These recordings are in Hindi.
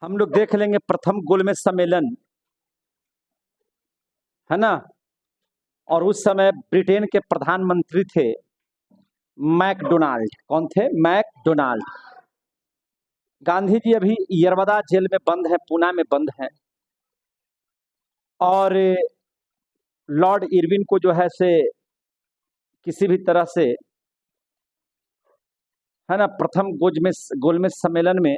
हम लोग देख लेंगे प्रथम गोलमेज सम्मेलन, है ना। और उस समय ब्रिटेन के प्रधानमंत्री थे मैकडोनाल्ड। कौन थे? मैकडोनाल्ड। गांधी जी अभी यरवदा जेल में बंद है, पूना में बंद है। और लॉर्ड इरविन को जो है से किसी भी तरह से, है ना, प्रथम गोलमेज सम्मेलन में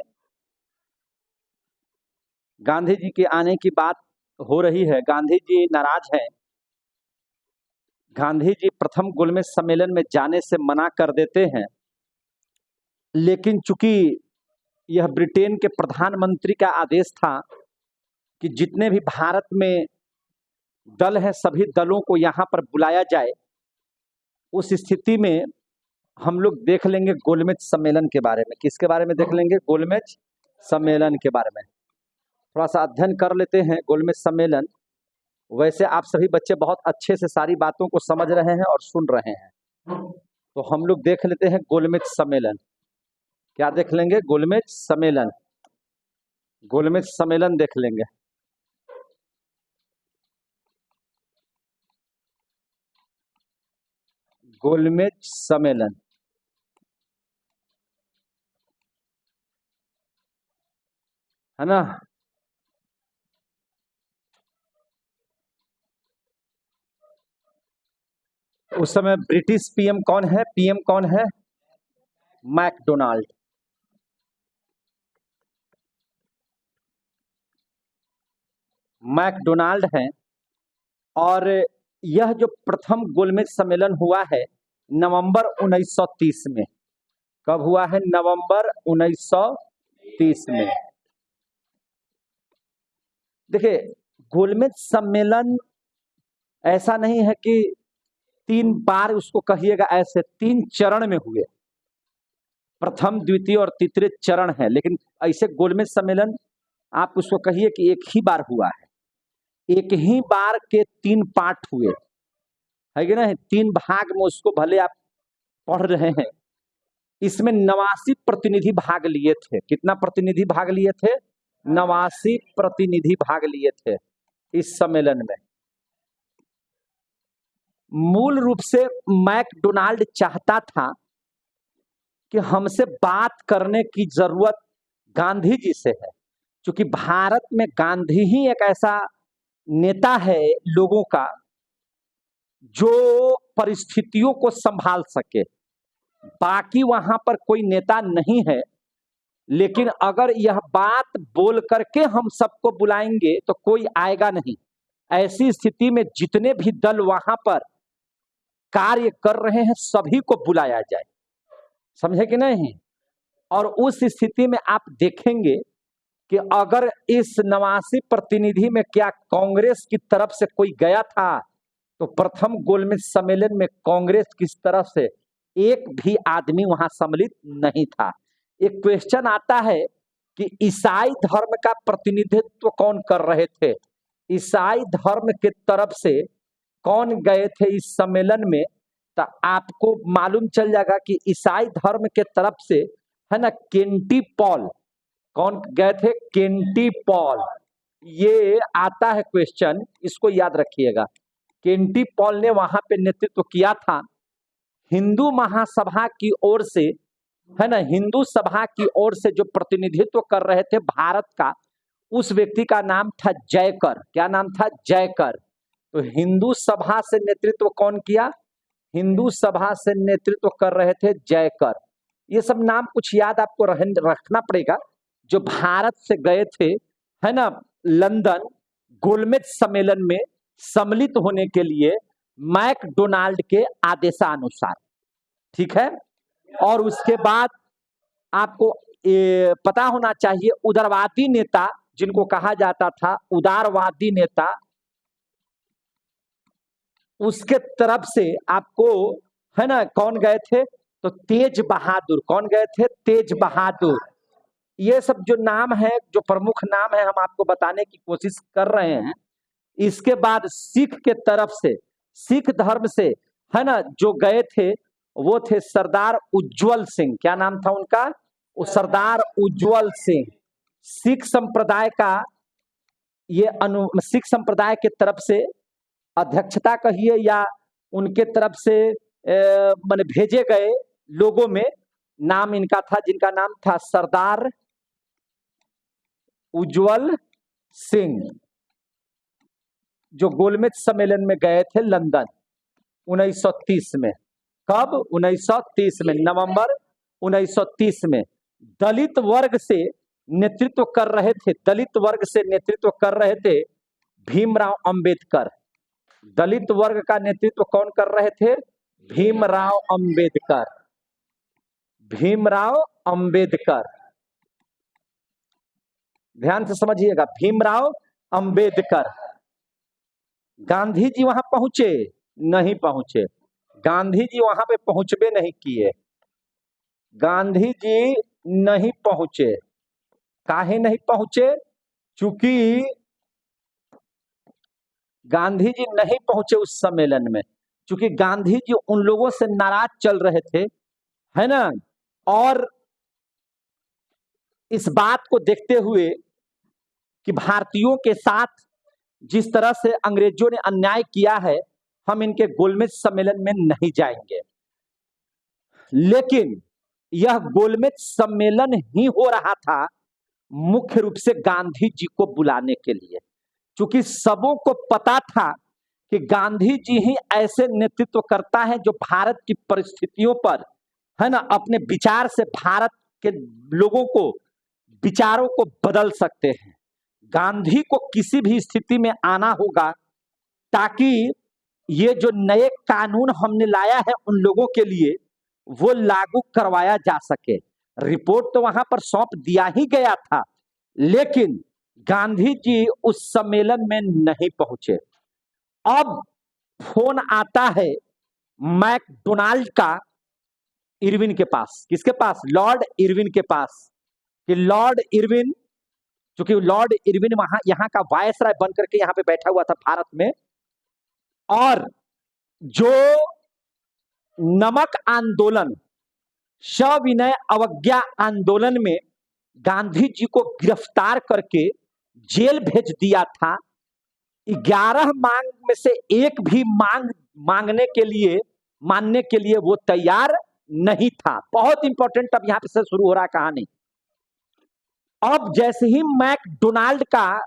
गांधी जी के आने की बात हो रही है। गांधी जी नाराज हैं। गांधी जी प्रथम गोलमेज सम्मेलन में जाने से मना कर देते हैं, लेकिन चूंकि यह ब्रिटेन के प्रधानमंत्री का आदेश था कि जितने भी भारत में दल हैं सभी दलों को यहाँ पर बुलाया जाए, उस स्थिति में हम लोग देख लेंगे गोलमेज सम्मेलन के बारे में। किसके बारे में देख लेंगे? गोलमेज सम्मेलन के बारे में थोड़ा सा अध्ययन कर लेते हैं। गोलमेज सम्मेलन, वैसे आप सभी बच्चे बहुत अच्छे से सारी बातों को समझ रहे हैं और सुन रहे हैं, तो हम लोग देख लेते हैं गोलमेज सम्मेलन। क्या देख लेंगे? गोलमेज सम्मेलन। गोलमेज सम्मेलन देख लेंगे। गोलमेज सम्मेलन, है ना। उस समय ब्रिटिश पीएम कौन है? पीएम कौन है? मैकडोनाल्ड। मैकडोनाल्ड हैं। और यह जो प्रथम गोलमेज सम्मेलन हुआ है नवंबर 1930 में। कब हुआ है? नवंबर 1930 में। देखिए, गोलमेज सम्मेलन ऐसा नहीं है कि 3 बार उसको कहिएगा, ऐसे 3 चरण में हुए। प्रथम, द्वितीय और तृतीय चरण है, लेकिन ऐसे गोलमेज सम्मेलन आप उसको कहिए कि एक ही बार हुआ है। एक ही बार के 3 पार्ट हुए, है कि नहीं? 3 भाग में उसको भले आप पढ़ रहे हैं। इसमें 89 प्रतिनिधि भाग लिए थे। कितना प्रतिनिधि भाग लिए थे? 89 प्रतिनिधि भाग लिए थे इस सम्मेलन में। मूल रूप से मैकडोनाल्ड चाहता था कि हमसे बात करने की जरूरत गांधी जी से है, क्योंकि भारत में गांधी ही एक ऐसा नेता है लोगों का जो परिस्थितियों को संभाल सके। बाकी वहां पर कोई नेता नहीं है, लेकिन अगर यह बात बोल करके हम सबको बुलाएंगे तो कोई आएगा नहीं। ऐसी स्थिति में जितने भी दल वहां पर कार्य कर रहे हैं सभी को बुलाया जाए, समझे कि नहीं? और उस स्थिति में आप देखेंगे कि अगर इस 89 प्रतिनिधि में क्या कांग्रेस की तरफ से कोई गया था, तो प्रथम गोलमेज सम्मेलन में कांग्रेस की तरफ से एक भी आदमी वहां सम्मिलित नहीं था। एक क्वेश्चन आता है कि ईसाई धर्म का प्रतिनिधित्व कौन कर रहे थे? ईसाई धर्म के तरफ से कौन गए थे इस सम्मेलन में? तो आपको मालूम चल जाएगा कि ईसाई धर्म के तरफ से, है ना, केंटी पॉल। कौन गए थे? केंटी पॉल। ये आता है क्वेश्चन, इसको याद रखिएगा। केंटी पॉल ने वहां पे नेतृत्व किया था। हिंदू महासभा की ओर से, है ना, हिंदू सभा की ओर से जो प्रतिनिधित्व कर रहे थे भारत का, उस व्यक्ति का नाम था जयकर। क्या नाम था? जयकर। तो हिंदू सभा से नेतृत्व कौन किया? हिंदू सभा से नेतृत्व कर रहे थे जयकर। ये सब नाम कुछ याद आपको रखना पड़ेगा, जो भारत से गए थे, है ना, लंदन गोलमेज सम्मेलन में सम्मिलित होने के लिए मैकडोनाल्ड के आदेशानुसार। ठीक है। और उसके बाद आपको पता होना चाहिए, उदारवादी नेता जिनको कहा जाता था उदारवादी नेता, उसके तरफ से आपको, है ना, कौन गए थे? तो तेज बहादुर। कौन गए थे? तेज बहादुर। ये सब जो नाम है, जो प्रमुख नाम है, हम आपको बताने की कोशिश कर रहे हैं। इसके बाद सिख के तरफ से, सिख धर्म से, है ना, जो गए थे वो थे सरदार उज्जवल सिंह। क्या नाम था उनका? वो सरदार उज्जवल सिंह। सिख संप्रदाय का सिख संप्रदाय के तरफ से अध्यक्षता कहिए या उनके तरफ से मैंने भेजे गए लोगों में नाम इनका था, जिनका नाम था सरदार उज्जवल सिंह, जो गोलमेज सम्मेलन में गए थे लंदन 1930 में। कब? 1930 में, नवंबर 1930 में। दलित वर्ग से नेतृत्व कर रहे थे, दलित वर्ग से नेतृत्व कर रहे थे भीमराव अंबेडकर। दलित वर्ग का नेतृत्व कौन कर रहे थे? भीमराव अंबेडकर। भीमराव अंबेडकर, ध्यान से समझिएगा, भीमराव अंबेडकर। गांधी जी वहां पहुंचे? नहीं पहुंचे। गांधी जी वहां पे पहुंचबे नहीं किए। गांधी जी नहीं पहुंचे। काहे नहीं पहुंचे? चूंकि गांधी जी नहीं पहुंचे उस सम्मेलन में, क्योंकि गांधी जी उन लोगों से नाराज चल रहे थे, है ना। और इस बात को देखते हुए कि भारतीयों के साथ जिस तरह से अंग्रेजों ने अन्याय किया है, हम इनके गोलमेज सम्मेलन में नहीं जाएंगे। लेकिन यह गोलमेज सम्मेलन ही हो रहा था मुख्य रूप से गांधी जी को बुलाने के लिए, क्योंकि सबों को पता था कि गांधी जी ही ऐसे नेतृत्व करता है जो भारत की परिस्थितियों पर, है ना, अपने विचार से भारत के लोगों को, विचारों को बदल सकते हैं। गांधी को किसी भी स्थिति में आना होगा ताकि ये जो नए कानून हमने लाया है उन लोगों के लिए वो लागू करवाया जा सके। रिपोर्ट तो वहां पर सौंप दिया ही गया था, लेकिन गांधी जी उस सम्मेलन में नहीं पहुंचे। अब फोन आता है मैकडोनाल्ड का इरविन के पास। किसके पास? लॉर्ड इरविन के पास। कि लॉर्ड इरविन, क्योंकि लॉर्ड इरविन वहां यहां का वायसराय बनकर के यहां पे बैठा हुआ था भारत में, और जो नमक आंदोलन, सविनय अवज्ञा आंदोलन में गांधी जी को गिरफ्तार करके जेल भेज दिया था, 11 मांग में से एक भी मांगने के लिए, मानने के लिए वो तैयार नहीं था। बहुत इंपॉर्टेंट अब यहां पे से शुरू हो रहा है कहानी। अब जैसे ही मैकडोनाल्ड का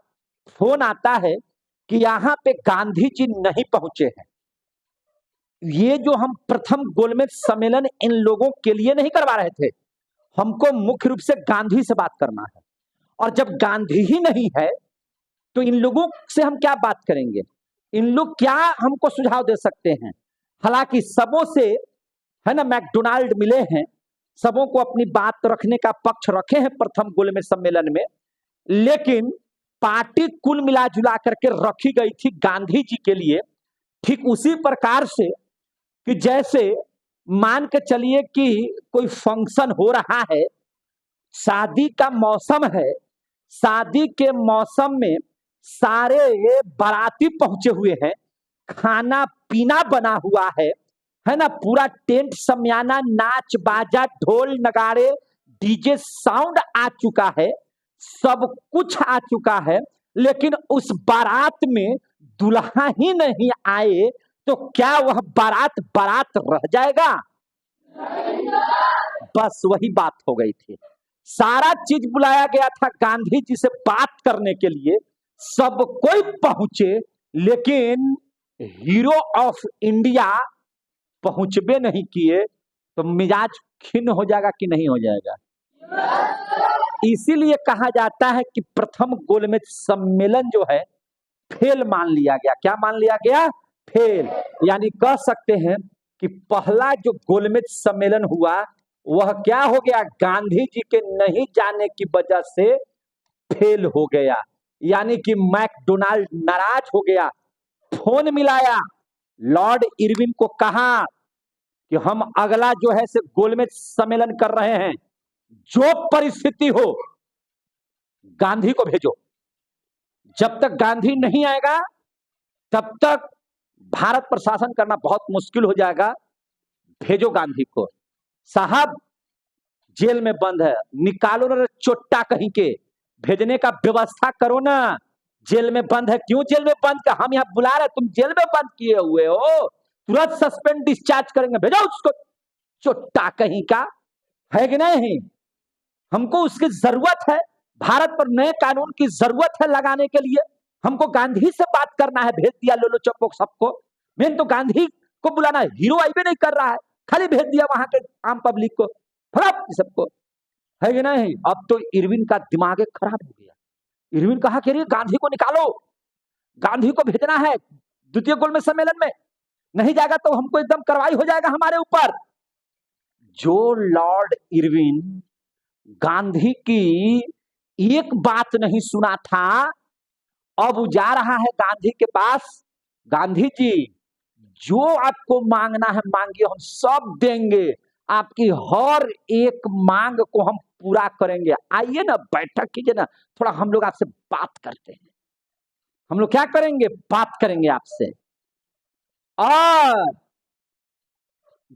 फोन आता है कि यहां पे गांधी जी नहीं पहुंचे हैं, ये जो हम प्रथम गोलमेज सम्मेलन इन लोगों के लिए नहीं करवा रहे थे, हमको मुख्य रूप से गांधी से बात करना है। और जब गांधी ही नहीं है तो इन लोगों से हम क्या बात करेंगे? इन लोग क्या हमको सुझाव दे सकते हैं? हालांकि सबों से, है ना, मैकडोनाल्ड मिले हैं, सबों को अपनी बात रखने का पक्ष रखे हैं प्रथम गोलमेज सम्मेलन में, लेकिन पार्टी कुल मिला जुला करके रखी गई थी गांधी जी के लिए। ठीक उसी प्रकार से कि जैसे मान के चलिए कि कोई फंक्शन हो रहा है, शादी का मौसम है, शादी के मौसम में सारे बाराती पहुंचे हुए हैं, खाना पीना बना हुआ है ना, पूरा टेंट समियाना, नाच बाजा, ढोल नगाड़े, डीजे साउंड आ चुका है, सब कुछ आ चुका है, लेकिन उस बारात में दुल्हा ही नहीं आए तो क्या वह बारात बारात रह जाएगा? बस वही बात हो गई थी। सारा चीज बुलाया गया था गांधी जी से बात करने के लिए, सब कोई पहुंचे, लेकिन हीरो ऑफ इंडिया पहुंचबे नहीं किए, तो मिजाज खिन्न हो जाएगा कि नहीं हो जाएगा? इसीलिए कहा जाता है कि प्रथम गोलमेज सम्मेलन जो है फेल मान लिया गया। क्या मान लिया गया? फेल। यानी कह सकते हैं कि पहला जो गोलमेज सम्मेलन हुआ वह क्या हो गया? गांधी जी के नहीं जाने की वजह से फेल हो गया। यानी कि मैकडोनाल्ड नाराज हो गया, फोन मिलाया, लॉर्ड इरविन को कहा कि हम अगला जो है से गोलमेज सम्मेलन कर रहे हैं, जो परिस्थिति हो गांधी को भेजो। जब तक गांधी नहीं आएगा तब तक भारत पर शासन करना बहुत मुश्किल हो जाएगा, भेजो गांधी को। साहब जेल में बंद है, निकालो ना चोट्टा कहीं के, भेजने का व्यवस्था करो ना। जेल में बंद है, क्यों जेल में बंद कर, हम यहाँ बुला रहे, तुम जेल में बंद किए हुए हो, तुरंत सस्पेंड डिस्चार्ज करेंगे, भेजो उसको। चोट्टा कहीं का, है कि नहीं? हमको उसकी जरूरत है, भारत पर नए कानून की जरूरत है लगाने के लिए। हमको गांधी से बात करना है, भेज दिया लोलो चप्पो सबको। मेन तो गांधी को बुलाना है, हीरो आई भी नहीं कर रहा है, खाली भेज दिया वहां के आम पब्लिक को, फड़प सबको, है कि नहीं? अब तो इरविन का दिमाग खराब हो गया। इरविन कहा कि गांधी को निकालो, गांधी को भेजना है द्वितीय गोलमेज सम्मेलन में, नहीं जाएगा तो हमको एकदम कार्रवाई हो जाएगा हमारे ऊपर। जो लॉर्ड इरविन गांधी की एक बात नहीं सुना था, अब वो जा रहा है गांधी के पास। गांधी जी, जो आपको मांगना है मांगिए, हम सब देंगे, आपकी हर एक मांग को हम पूरा करेंगे। आइए ना, बैठक कीजिए ना, थोड़ा हम लोग आपसे बात करते हैं। हम लोग क्या करेंगे, बात करेंगे आपसे। और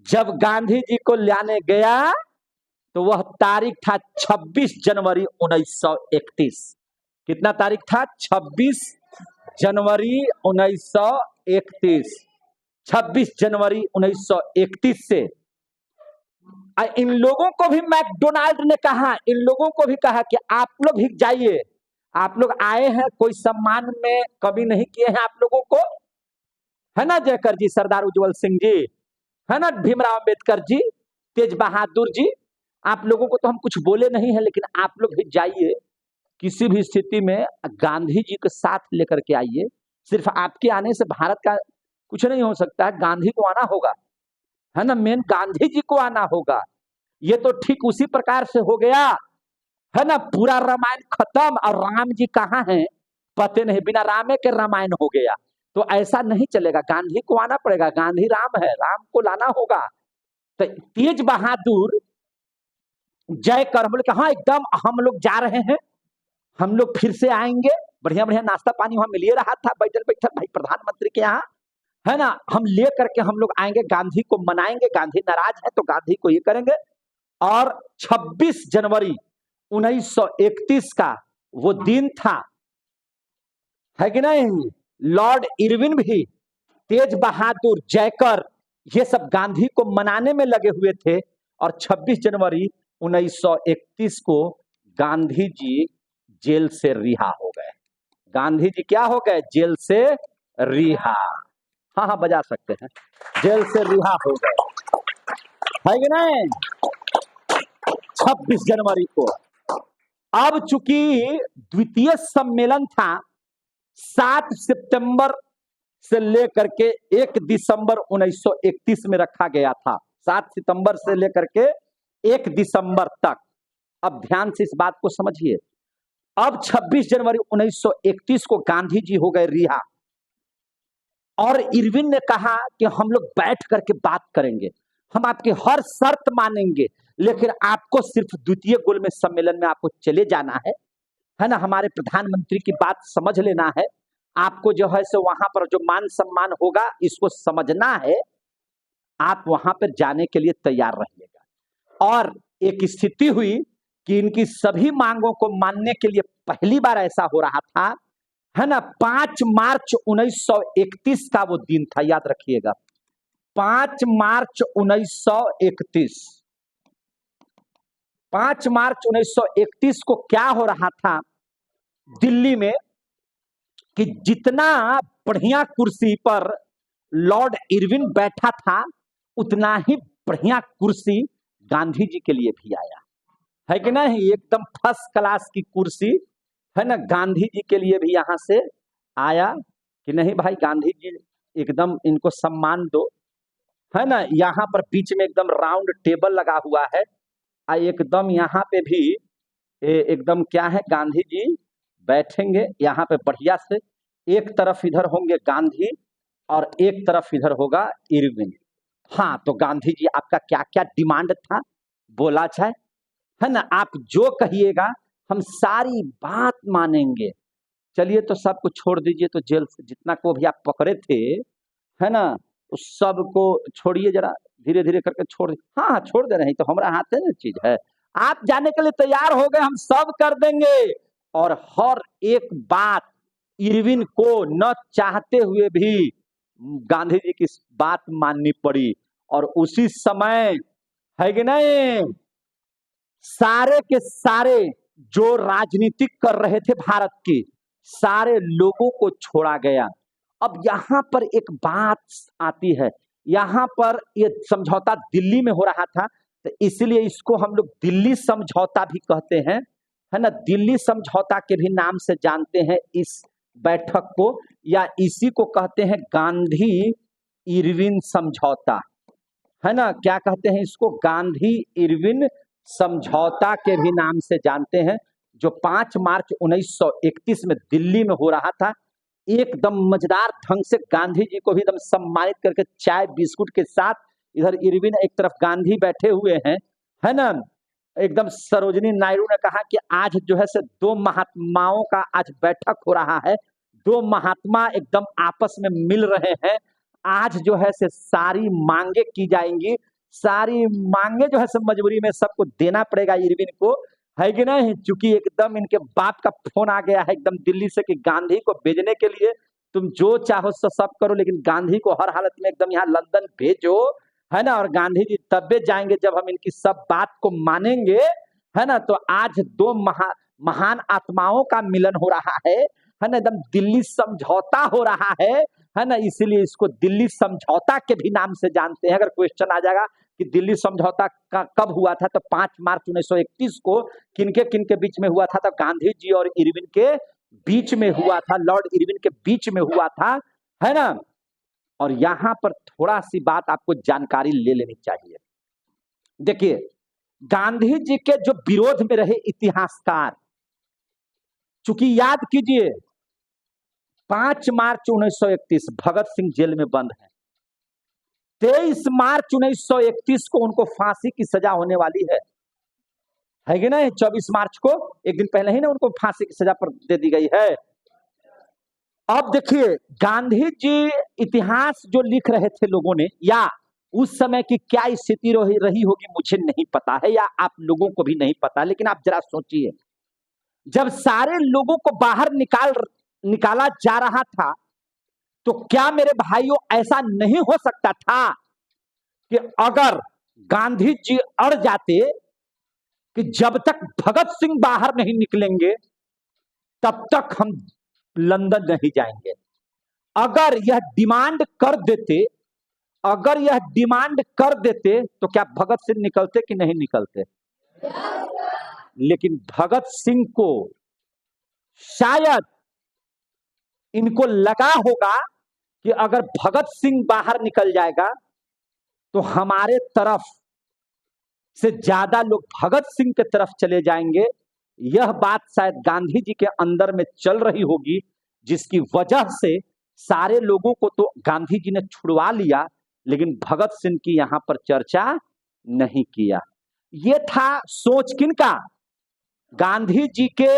जब गांधी जी को लाने गया तो वह तारीख था 26 जनवरी 1931। कितना तारीख था? 26 जनवरी 1931। 26 जनवरी 1931 से इन लोगों को भी मैकडोनाल्ड ने कहा, इन लोगों को भी कहा कि आप लोग भी जाइए, आप लोग आए हैं, कोई सम्मान में कमी नहीं किए हैं आप लोगों को, है ना जयकर जी, सरदार उज्जवल सिंह जी, है ना भीमराव अंबेडकर जी, तेज बहादुर जी, आप लोगों को तो हम कुछ बोले नहीं है, लेकिन आप लोग भी जाइए, किसी भी स्थिति में गांधी जी के साथ लेकर के आइए। सिर्फ आपके आने से भारत का कुछ नहीं हो सकता है, गांधी को आना होगा, है ना, मेन गांधी जी को आना होगा। ये तो ठीक उसी प्रकार से हो गया, है ना, पूरा रामायण खत्म और राम जी कहाँ हैं पते नहीं, बिना रामे के रामायण हो गया। तो ऐसा नहीं चलेगा, गांधी को आना पड़ेगा, गांधी राम है, राम को लाना होगा। तो तेज बहादुर जय कर, हम लोग कहा एकदम, हम लोग जा रहे हैं, हम लोग फिर से आएंगे, बढ़िया बढ़िया नाश्ता पानी वहां मिल रहा था बैठल बैठल भाई प्रधानमंत्री के यहाँ, है ना, हम ले करके हम लोग आएंगे, गांधी को मनाएंगे, गांधी नाराज है तो गांधी को ये करेंगे। और 26 जनवरी 1931 का वो दिन था, है कि नहीं? लॉर्ड इरविन भी, तेज बहादुर, जयकर, ये सब गांधी को मनाने में लगे हुए थे। और 26 जनवरी 1931 को गांधी जी जेल से रिहा हो गए। गांधी जी क्या हो गए? जेल से रिहा। हाँ हाँ बजा सकते हैं, जेल से रिहा हो गए, है कि नहीं? 26 जनवरी को। अब चूंकि द्वितीय सम्मेलन था 7 सितंबर से लेकर के 1 दिसंबर 1931 में रखा गया था, 7 सितंबर से लेकर के 1 दिसंबर तक। अब ध्यान से इस बात को समझिए। अब 26 जनवरी 1931 को गांधी जी हो गए रिहा, और इरविन ने कहा कि हम लोग बैठ करके बात करेंगे, हम आपकी हर शर्त मानेंगे, लेकिन आपको सिर्फ द्वितीय गोलमेज सम्मेलन में आपको चले जाना है ना, हमारे प्रधानमंत्री की बात समझ लेना है, आपको जो है सो वहां पर जो मान सम्मान होगा इसको समझना है, आप वहां पर जाने के लिए तैयार रहिएगा। और एक स्थिति हुई कि इनकी सभी मांगों को मानने के लिए पहली बार ऐसा हो रहा था, है ना, 5 मार्च 1931 का वो दिन था, याद रखिएगा, 5 मार्च 1931। 5 मार्च 1931 को क्या हो रहा था दिल्ली में कि जितना बढ़िया कुर्सी पर लॉर्ड इरविन बैठा था, उतना ही बढ़िया कुर्सी गांधी जी के लिए भी आया, है कि नहीं? एकदम फर्स्ट क्लास की कुर्सी, है ना, गांधी जी के लिए भी यहां से आया कि नहीं भाई गांधी जी एकदम इनको सम्मान दो, है ना। यहाँ पर बीच में एकदम राउंड टेबल लगा हुआ है, एकदम यहाँ पे भी एकदम क्या है, गांधी जी बैठेंगे यहाँ पे बढ़िया से, एक तरफ इधर होंगे गांधी और एक तरफ इधर होगा इरविन। हाँ, तो गांधी जी आपका क्या क्या डिमांड था बोला जाए, है ना, आप जो कहिएगा हम सारी बात मानेंगे। चलिए तो सबको छोड़ दीजिए, तो जेल से जितना को भी आप पकड़े थे, है ना, उस सब को छोड़िए, जरा धीरे धीरे करके छोड़, हाँ हाँ छोड़ दे रहे हैं, तो हमारा हाथ है ना चीज है, आप जाने के लिए तैयार हो गए, हम सब कर देंगे, और हर एक बात इरविन को न चाहते हुए भी गांधी जी की बात माननी पड़ी। और उसी समय है कि नहीं, सारे के सारे जो राजनीतिक कर रहे थे भारत की, सारे लोगों को छोड़ा गया। अब यहां पर एक बात आती है, यहां पर ये समझौता दिल्ली में हो रहा था, तो इसलिए इसको हम लोग दिल्ली समझौता भी कहते हैं, है ना। दिल्ली समझौता के भी नाम से जानते हैं इस बैठक को, या इसी को कहते हैं गांधी इरविन समझौता, है ना। क्या कहते हैं इसको, गांधी इरविन समझौता के भी नाम से जानते हैं, जो 5 मार्च 1931 में दिल्ली में हो रहा था। एकदम मजेदार ढंग से गांधी जी को भी एकदम सम्मानित करके चाय बिस्कुट के साथ, इधर इरविन एक तरफ गांधी बैठे हुए हैं, है ना। एकदम सरोजिनी नायडू ने कहा कि आज जो है से 2 महात्माओं का आज बैठक हो रहा है, 2 महात्मा एकदम आपस में मिल रहे हैं, आज जो है से सारी मांगे की जाएंगी, सारी मांगे जो है से मजबूरी में सबको देना पड़ेगा इरविन को, है कि नहीं। चूंकि एकदम इनके बाप का फोन आ गया है एकदम दिल्ली से कि गांधी को भेजने के लिए तुम जो चाहो सब करो, लेकिन गांधी को हर हालत में एकदम यहाँ लंदन भेजो, है ना। और गांधी जी तब जाएंगे जब हम इनकी सब बात को मानेंगे, है ना। तो आज 2 महान आत्माओं का मिलन हो रहा है ना, एकदम दिल्ली समझौता हो रहा है ना। इसीलिए इसको दिल्ली समझौता के भी नाम से जानते हैं। अगर क्वेश्चन आ जाएगा कि दिल्ली समझौता का कब हुआ था, तो 5 मार्च 1931 को किनके बीच में हुआ था, तो गांधी जी और इरविन के बीच में हुआ था, लॉर्ड इरविन के बीच में हुआ था, है ना। और यहां पर थोड़ा सी बात आपको जानकारी ले लेनी चाहिए। देखिए, गांधी जी के जो विरोध में रहे इतिहासकार, चूंकि याद कीजिए 5 मार्च 1931 भगत सिंह जेल में बंद है, 23 मार्च 1931 को उनको फांसी की सजा होने वाली है कि नहीं। 24 मार्च को, एक दिन पहले ही ना उनको फांसी की सजा पर दे दी गई है। अब देखिए, गांधी जी इतिहास जो लिख रहे थे लोगों ने, या उस समय की क्या स्थिति रही होगी मुझे नहीं पता है, या आप लोगों को भी नहीं पता, लेकिन आप जरा सोचिए, जब सारे लोगों को बाहर निकाला जा रहा था, तो क्या मेरे भाइयों ऐसा नहीं हो सकता था कि अगर गांधी जी अड़ जाते कि जब तक भगत सिंह बाहर नहीं निकलेंगे तब तक हम लंदन नहीं जाएंगे। अगर यह डिमांड कर देते तो क्या भगत सिंह निकलते कि नहीं निकलते। लेकिन भगत सिंह को शायद इनको लगा होगा कि अगर भगत सिंह बाहर निकल जाएगा तो हमारे तरफ से ज्यादा लोग भगत सिंह के तरफ चले जाएंगे। यह बात शायद गांधी जी के अंदर में चल रही होगी, जिसकी वजह से सारे लोगों को तो गांधी जी ने छुड़वा लिया, लेकिन भगत सिंह की यहां पर चर्चा नहीं किया। यह था सोच किनका, गांधी जी के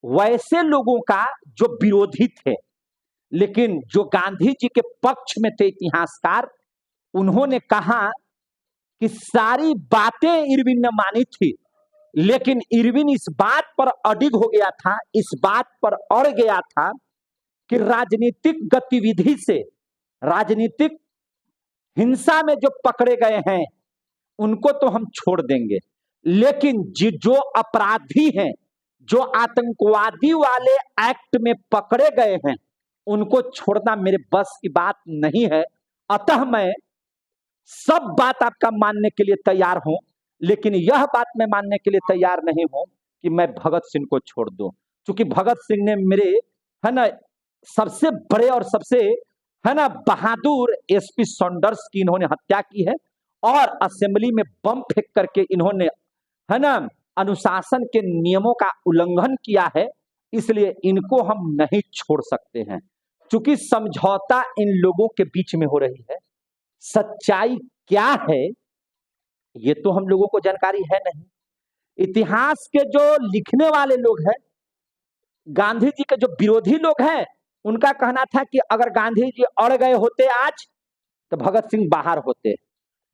वैसे लोगों का जो विरोधी थे, लेकिन जो गांधी जी के पक्ष में थे इतिहासकार, उन्होंने कहा कि सारी बातें इरविन ने मानी थी, लेकिन इरविन इस बात पर अडिग हो गया था, इस बात पर अड़ गया था कि राजनीतिक गतिविधि से, राजनीतिक हिंसा में जो पकड़े गए हैं उनको तो हम छोड़ देंगे, लेकिन जो अपराधी हैं, जो आतंकवादी वाले एक्ट में पकड़े गए हैं, उनको छोड़ना मेरे बस की बात नहीं है। अतः मैं सब बात आपका मानने के लिए तैयार हूं, लेकिन यह बात मैं मानने के लिए तैयार नहीं हूं कि मैं भगत सिंह को छोड़ दूं, क्योंकि भगत सिंह ने मेरे, है ना, सबसे बड़े और सबसे, है ना, बहादुर एसपी सॉन्डर्स की इन्होंने हत्या की है, और असेंबली में बम फेंक करके इन्होंने, है ना, अनुशासन के नियमों का उल्लंघन किया है, इसलिए इनको हम नहीं छोड़ सकते हैं। क्योंकि समझौता इन लोगों के बीच में हो रही है, सच्चाई क्या है ये तो हम लोगों को जानकारी है नहीं। इतिहास के जो लिखने वाले लोग हैं, गांधी जी के जो विरोधी लोग हैं, उनका कहना था कि अगर गांधी जी अड़ गए होते आज तो भगत सिंह बाहर होते,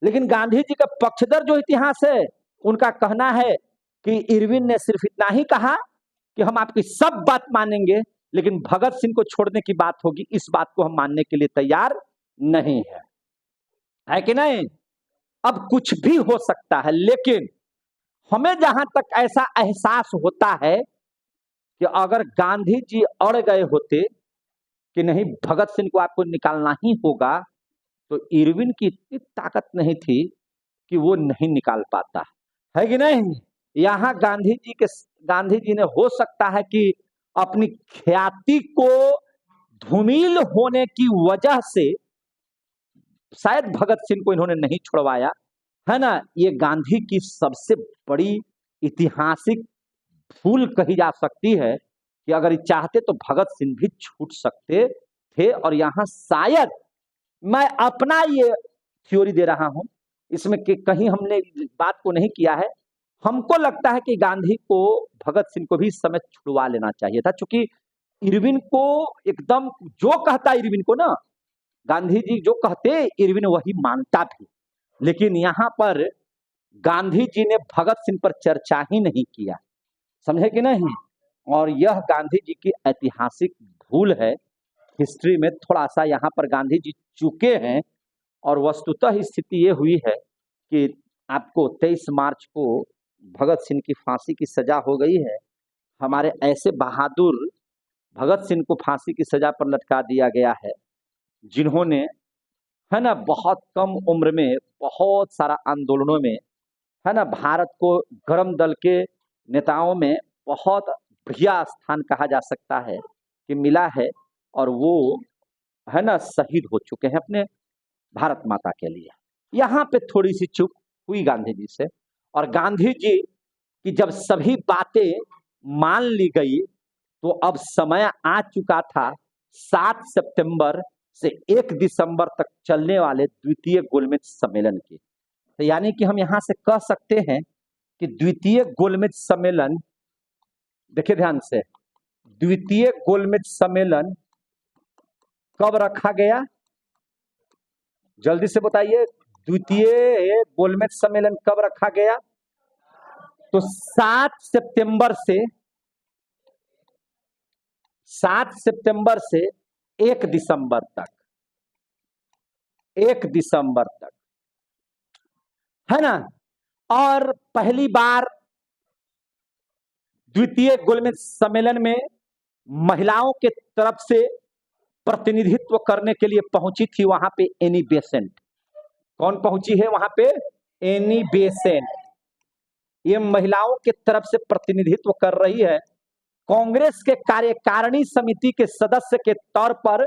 लेकिन गांधी जी का पक्षधर जो इतिहास है, उनका कहना है कि इरविन ने सिर्फ इतना ही कहा कि कि हम आपकी सब बात मानेंगे, लेकिन भगत सिंह को छोड़ने की बात होगी, इस बात को हम मानने के लिए तैयार नहीं है कि नहीं। अब कुछ भी हो सकता है, लेकिन हमें जहां तक ऐसा एहसास होता है कि अगर गांधी जी अड़ गए होते कि नहीं भगत सिंह को आपको निकालना ही होगा, तो इरविन की इतनी ताकत नहीं थी कि वो नहीं निकाल पाता, है कि नहीं। यहाँ गांधी जी ने हो सकता है कि अपनी ख्याति को धूमिल होने की वजह से शायद भगत सिंह को इन्होंने नहीं छुड़वाया, है ना। ये गांधी की सबसे बड़ी ऐतिहासिक भूल कही जा सकती है कि अगर ये चाहते तो भगत सिंह भी छूट सकते थे। और यहाँ शायद मैं अपना ये थ्योरी दे रहा हूं, इसमें कि कहीं हमने बात को नहीं किया है। हमको लगता है कि गांधी को भगत सिंह को भी इस समय छुड़वा लेना चाहिए था, क्योंकि इरविन को एकदम जो कहता इरविन को ना, गांधी जी जो कहते इरविन वही मानता भी। लेकिन यहाँ पर गांधी जी ने भगत सिंह पर चर्चा ही नहीं किया, समझे कि नहीं। और यह गांधी जी की ऐतिहासिक भूल है। हिस्ट्री में थोड़ा सा यहाँ पर गांधी जी चूके हैं। और वस्तुतः स्थिति ये हुई है कि आपको 23 मार्च को भगत सिंह की फांसी की सजा हो गई है। हमारे ऐसे बहादुर भगत सिंह को फांसी की सजा पर लटका दिया गया है, जिन्होंने, है ना, बहुत कम उम्र में बहुत सारा आंदोलनों में, है ना, भारत को गरम दल के नेताओं में बहुत बढ़िया स्थान कहा जा सकता है कि मिला है। और वो, है ना, शहीद हो चुके हैं अपने भारत माता के लिए। यहाँ पे थोड़ी सी चूक हुई गांधी जी से। और गांधी जी की जब सभी बातें मान ली गई, तो अब समय आ चुका था 7 सितंबर से 1 दिसंबर तक चलने वाले द्वितीय गोलमेज सम्मेलन की। तो यानी कि हम यहाँ से कह सकते हैं कि द्वितीय गोलमेज सम्मेलन, देखिए ध्यान से, द्वितीय गोलमेज सम्मेलन कब रखा गया, जल्दी से बताइए। द्वितीय गोलमेज सम्मेलन कब रखा गया? तो 7 सितंबर से 1 दिसंबर तक, 1 दिसंबर तक, है ना। और पहली बार द्वितीय गोलमेज सम्मेलन में महिलाओं के तरफ से प्रतिनिधित्व करने के लिए पहुंची थी वहां पे एनी बेसेंट। कौन पहुंची है वहां पे? Annie Besant. ये महिलाओं के तरफ से प्रतिनिधित्व कर रही है। कांग्रेस के कार्यकारिणी समिति के सदस्य के तौर पर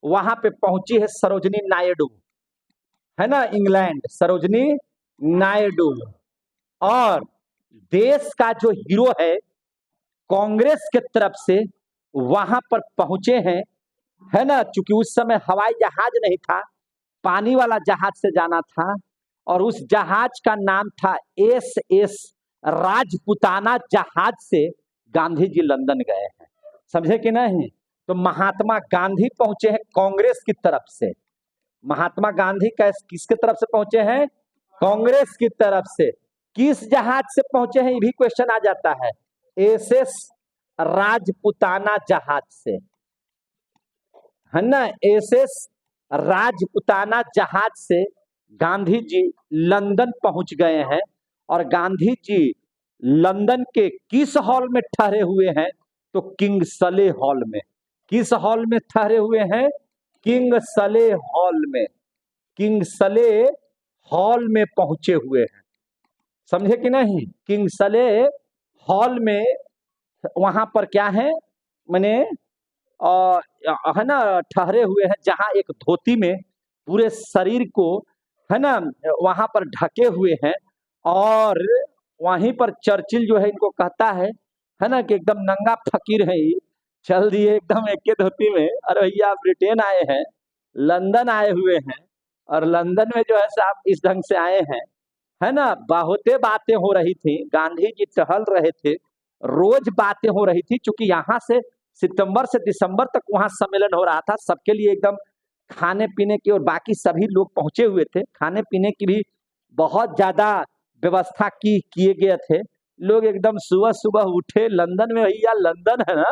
वहां पे पहुंची है सरोजिनी नायडू, है ना, इंग्लैंड, सरोजिनी नायडू। और देश का जो हीरो है कांग्रेस के तरफ से वहां पर पहुंचे हैं, है ना, क्योंकि उस समय हवाई जहाज नहीं था, पानी वाला जहाज से जाना था। और उस जहाज का नाम था SS राजपुताना। जहाज से गांधी जी लंदन गए हैं, समझे कि नहीं। तो महात्मा गांधी पहुंचे हैं कांग्रेस की तरफ से। महात्मा गांधी किसके तरफ से पहुंचे हैं? कांग्रेस की तरफ से। किस जहाज से पहुंचे हैं, ये भी क्वेश्चन आ जाता है। SS राजपुताना जहाज से, है ना। SS राजपुताना जहाज से गांधी जी लंदन पहुंच गए हैं। और गांधी जी लंदन के किस हॉल में ठहरे हुए हैं? तो किंगसले हॉल में। किस हॉल में ठहरे हुए हैं? किंगसले हॉल में। किंगसले हॉल में पहुंचे हुए हैं, समझे कि नहीं। किंगसले हॉल में वहां पर क्या है, मैंने है ना, ठहरे हुए हैं, जहां एक धोती में पूरे शरीर को, है ना, वहां पर ढके हुए हैं। और वहीं पर चर्चिल जो है इनको कहता है ना, कि एकदम नंगा फकीर है, चल दिए एकदम एक के धोती में। अरे भैया, ब्रिटेन आए हैं, लंदन आए हुए हैं, और लंदन में जो है साहब इस ढंग से आए हैं, है ना। बहुते बातें हो रही थी, गांधी जी टहल रहे थे, रोज बातें हो रही थी, क्योंकि यहाँ से सितंबर से दिसंबर तक वहां सम्मेलन हो रहा था। सबके लिए एकदम खाने पीने की, और बाकी सभी लोग पहुंचे हुए थे, खाने पीने की भी बहुत ज्यादा व्यवस्था किए गए थे। लोग एकदम सुबह सुबह उठे, लंदन में, भैया लंदन है ना,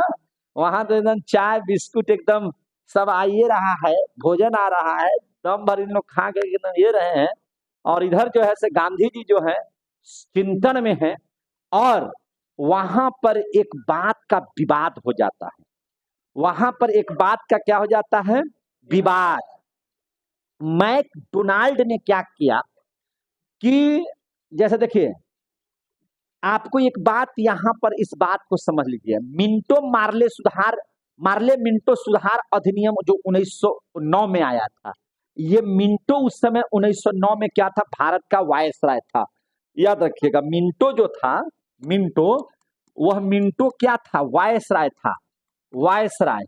वहां तो एकदम चाय बिस्कुट एकदम सब आ ही रहा है, भोजन आ रहा है, दम भर इन लोग खा के एकदम ये रहे हैं। और इधर जो है से गांधी जी जो है चिंतन में है, और वहां पर एक बात का विवाद हो जाता है। वहां पर एक बात का क्या हो जाता है, विवाद। मैकडोनाल्ड ने क्या किया कि, जैसे देखिए, आपको एक बात यहां पर इस बात को समझ लीजिए, मार्ले मिंटो सुधार अधिनियम जो 1909 में आया था, ये मिंटो उस समय 1909 में क्या था, भारत का वायसराय था। याद रखिएगा, मिंटो जो था, मिंटो, वह मिंटो क्या था, वायसराय था। वायसराय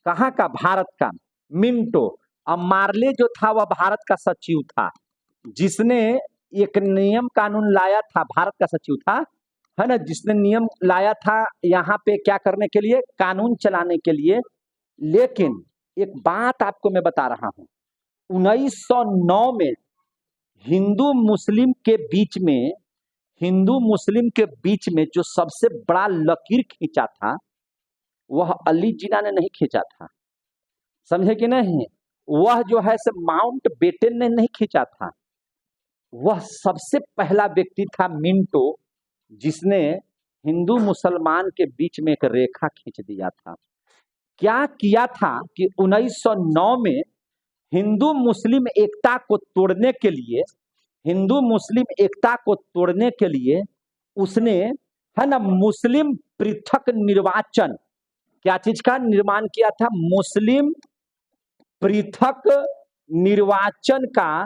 कहाँ का, भारत का, मिंटो। अब मार्ले जो था वह भारत का सचिव था, जिसने एक नियम कानून लाया था, भारत का सचिव था, है ना, जिसने नियम लाया था यहाँ पे क्या करने के लिए, कानून चलाने के लिए। लेकिन एक बात आपको मैं बता रहा हूं, 1909 में हिंदू मुस्लिम के बीच में, हिंदू मुस्लिम के बीच में जो सबसे बड़ा लकीर खींचा था, वह अली जिना ने नहीं खींचा था, समझे कि नहीं। वह जो है से माउंट बेटन ने नहीं खींचा था, वह सबसे पहला व्यक्ति था मिंटो, जिसने हिंदू मुसलमान के बीच में एक रेखा खींच दिया था। क्या किया था कि 1909 में हिंदू मुस्लिम एकता को तोड़ने के लिए, हिंदू मुस्लिम एकता को तोड़ने के लिए उसने, है ना, मुस्लिम पृथक निर्वाचन, क्या चीज का निर्माण किया था, मुस्लिम पृथक निर्वाचन का,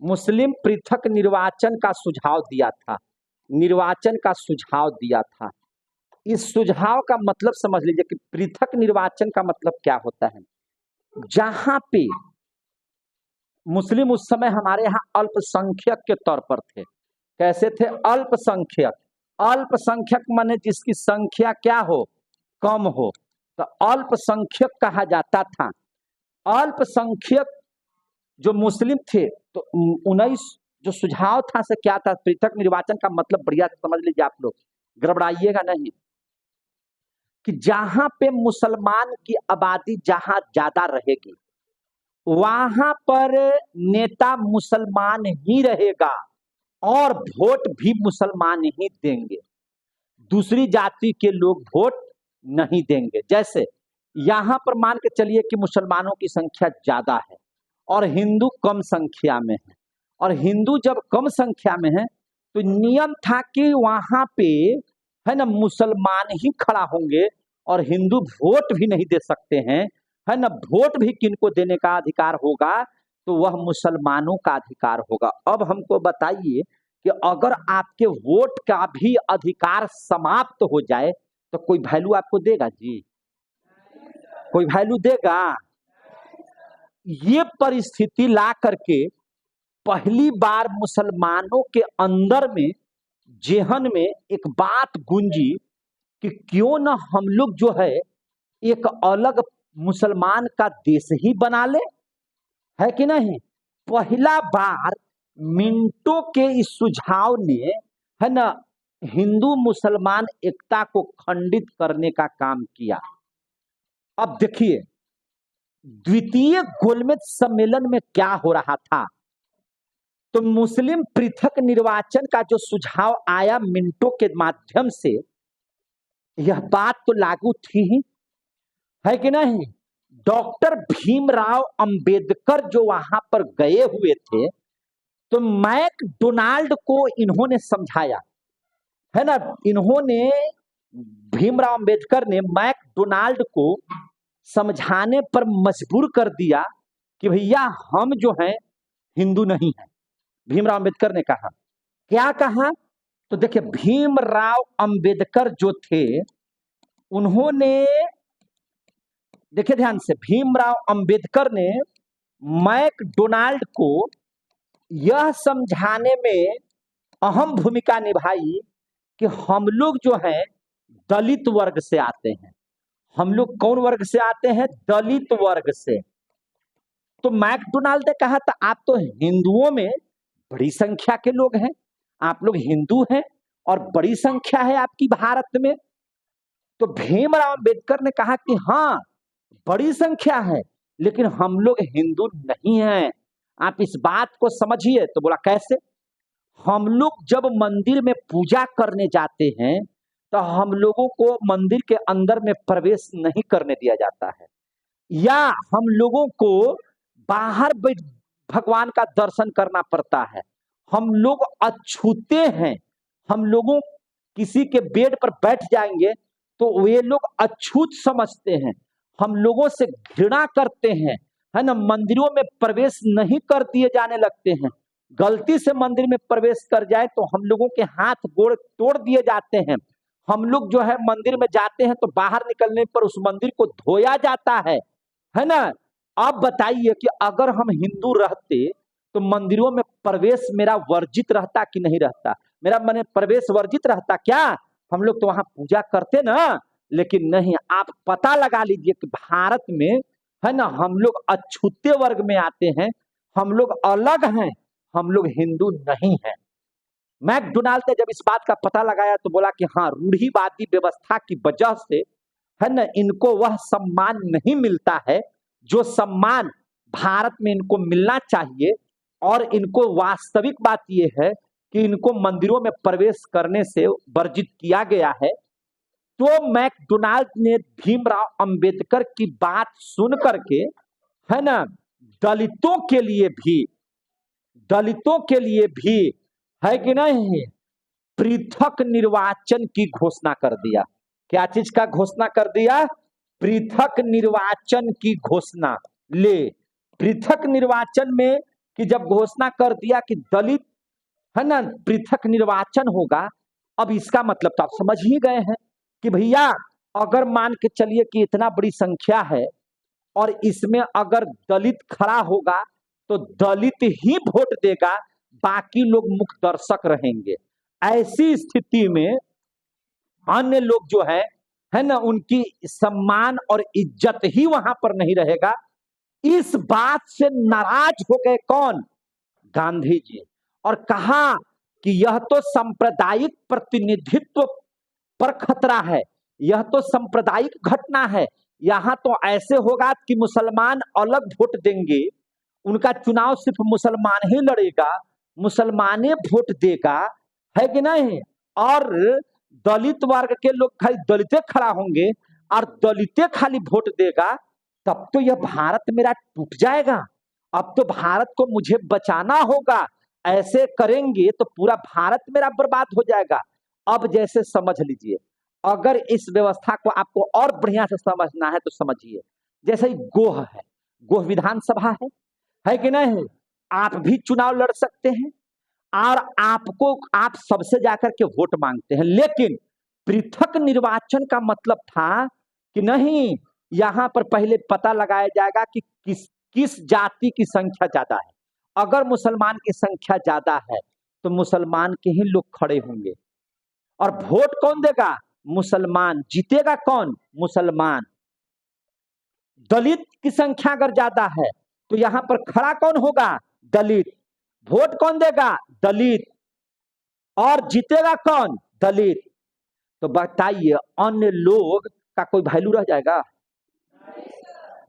मुस्लिम पृथक निर्वाचन का सुझाव दिया था, निर्वाचन का सुझाव दिया था। इस सुझाव का मतलब समझ लीजिए कि पृथक निर्वाचन का मतलब क्या होता है। जहां पे मुस्लिम उस समय हमारे यहाँ अल्पसंख्यक के तौर पर थे, कैसे थे, अल्पसंख्यक। अल्पसंख्यक माने जिसकी संख्या क्या हो, कम हो, तो अल्पसंख्यक कहा जाता था। अल्पसंख्यक जो मुस्लिम थे, तो 19 जो सुझाव था से क्या था, पृथक निर्वाचन का मतलब बढ़िया से समझ लीजिए आप लोग, गड़बड़ाइएगा नहीं, कि जहां पे मुसलमान की आबादी जहां ज्यादा रहेगी, वहां पर नेता मुसलमान ही रहेगा और वोट भी मुसलमान ही देंगे, दूसरी जाति के लोग वोट नहीं देंगे। जैसे यहां पर मान के चलिए कि मुसलमानों की संख्या ज्यादा है और हिंदू कम संख्या में है, और हिंदू जब कम संख्या में है तो नियम था कि वहां पे, है ना, मुसलमान ही खड़ा होंगे और हिंदू वोट भी नहीं दे सकते हैं, है ना, वोट भी किनको देने का अधिकार होगा, तो वह मुसलमानों का अधिकार होगा। अब हमको बताइए कि अगर आपके वोट का भी अधिकार समाप्त हो जाए तो कोई वैल्यू आपको देगा जी, कोई वैल्यू देगा। ये परिस्थिति ला करके पहली बार मुसलमानों के अंदर में, जेहन में एक बात गूंजी कि क्यों ना हम लोग जो है एक अलग मुसलमान का देश ही बना ले, है कि नहीं। पहला बार मिंटो के इस सुझाव ने, है ना, हिंदू मुसलमान एकता को खंडित करने का काम किया। अब देखिए द्वितीय गोलमेज सम्मेलन में क्या हो रहा था, तो मुस्लिम पृथक निर्वाचन का जो सुझाव आया मिंटो के माध्यम से, यह बात तो लागू थी ही, है कि नहीं। डॉक्टर भीमराव अंबेडकर जो वहां पर गए हुए थे, तो मैकडोनाल्ड को इन्होंने समझाया, है ना, इन्होंने, भीमराव अंबेडकर ने मैकडोनाल्ड को समझाने पर मजबूर कर दिया कि भैया हम जो हैं हिंदू नहीं हैं। भीमराव अंबेडकर ने कहा, क्या कहा, तो देखिए भीमराव अंबेडकर जो थे, उन्होंने, देखिए ध्यान से, भीमराव अंबेडकर ने मैकडोनाल्ड को यह समझाने में अहम भूमिका निभाई कि हम लोग जो हैं दलित वर्ग से आते हैं। हम लोग कौन वर्ग से आते हैं, दलित वर्ग से। तो मैकडोनाल्ड ने कहा था आप तो हिंदुओं में बड़ी संख्या के लोग हैं, आप लोग हिंदू हैं और बड़ी संख्या है आपकी भारत में। तो भीमराव अंबेडकर ने कहा कि हाँ बड़ी संख्या है, लेकिन हम लोग हिंदू नहीं हैं, आप इस बात को समझिए। तो बोला कैसे? हम लोग जब मंदिर में पूजा करने जाते हैं तो हम लोगों को मंदिर के अंदर में प्रवेश नहीं करने दिया जाता है, या हम लोगों को बाहर बैठ भगवान का दर्शन करना पड़ता है। हम लोग अछूते हैं, हम लोगों किसी के बेड पर बैठ जाएंगे तो वे लोग अछूत समझते हैं, हम लोगों से घृणा करते हैं, है ना। मंदिरों में प्रवेश नहीं कर दिए जाने लगते हैं। गलती से मंदिर में प्रवेश कर जाए तो हम लोगों के हाथ गोड़ तोड़ दिए जाते हैं। हम लोग जो है मंदिर में जाते हैं तो बाहर निकलने पर उस मंदिर को धोया जाता है ना। अब बताइए कि अगर हम हिंदू रहते तो मंदिरों में प्रवेश मेरा वर्जित रहता कि नहीं रहता? मेरा माने प्रवेश वर्जित रहता क्या? हम लोग तो वहां पूजा करते ना। लेकिन नहीं, आप पता लगा लीजिए कि भारत में, है ना, हम लोग अछूते वर्ग में आते हैं, हम लोग अलग हैं, हम लोग हिंदू नहीं हैं। मैकडोनाल्ड ने जब इस बात का पता लगाया तो बोला कि हाँ रूढ़िवादी व्यवस्था की वजह से, है ना, इनको वह सम्मान नहीं मिलता है जो सम्मान भारत में इनको मिलना चाहिए। और इनको वास्तविक बात यह है कि इनको मंदिरों में प्रवेश करने से वर्जित किया गया है। तो मैकडोनाल्ड ने भीमराव अंबेडकर की बात सुन करके, है ना, दलितों के लिए भी, दलितों के लिए भी, है कि नहीं, पृथक निर्वाचन की घोषणा कर दिया। क्या चीज का घोषणा कर दिया? पृथक निर्वाचन की घोषणा। ले, पृथक निर्वाचन में कि जब घोषणा कर दिया कि दलित, है ना, पृथक निर्वाचन होगा। अब इसका मतलब तो आप समझ ही गए हैं कि भैया अगर मान के चलिए कि इतना बड़ी संख्या है और इसमें अगर दलित खड़ा होगा तो दलित ही वोट देगा, बाकी लोग मुख्य दर्शक रहेंगे। ऐसी स्थिति में अन्य लोग जो है ना, उनकी सम्मान और इज्जत ही वहां पर नहीं रहेगा। इस बात से नाराज हो गए कौन? गांधी जी। और कहा कि यह तो सांप्रदायिक प्रतिनिधित्व पर खतरा है, यह तो सांप्रदायिक घटना है। यहां तो ऐसे होगा कि मुसलमान अलग वोट देंगे, उनका चुनाव सिर्फ मुसलमान ही लड़ेगा, मुसलमाने वोट देगा, है कि नहीं। और दलित वर्ग के लोग खाली दलिते खड़ा होंगे और दलिते खाली वोट देगा, तब तो यह भारत मेरा टूट जाएगा। अब तो भारत को मुझे बचाना होगा, ऐसे करेंगे तो पूरा भारत मेरा बर्बाद हो जाएगा। अब जैसे समझ लीजिए, अगर इस व्यवस्था को आपको और बढ़िया से समझना है तो समझिए, जैसे ही गोह है, गोह विधानसभा है कि नहीं। आप भी चुनाव लड़ सकते हैं और आपको, आप सबसे जाकर के वोट मांगते हैं, लेकिन पृथक निर्वाचन का मतलब था कि नहीं, यहां पर पहले पता लगाया जाएगा कि किस जाति की संख्या ज्यादा है। अगर मुसलमान की संख्या ज्यादा है तो मुसलमान के ही लोग खड़े होंगे और वोट कौन देगा? मुसलमान। जीतेगा कौन? मुसलमान। दलित की संख्या अगर ज्यादा है तो यहां पर खड़ा कौन होगा? दलित। वोट कौन देगा? दलित। और जीतेगा कौन? दलित। तो बताइए अन्य लोग का कोई वैल्यू रह जाएगा?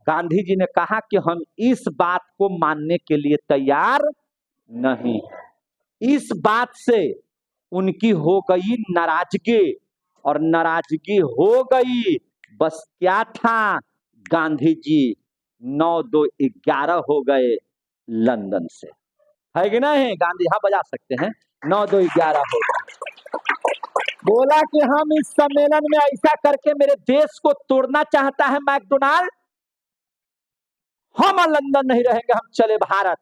गांधी जी ने कहा कि हम इस बात को मानने के लिए तैयार नहीं। इस बात से उनकी हो गई नाराजगी, और नाराजगी हो गई। बस क्या था, गांधी जी 9-2-11 हो गए लंदन से, है कि नहीं। गांधी हाँ बजा सकते हैं, 9-2-11 हो गए। बोला कि हम इस सम्मेलन में ऐसा करके मेरे देश को तोड़ना चाहता है मैकडोनाल्ड, हम लंदन नहीं रहेंगे, हम चले भारत।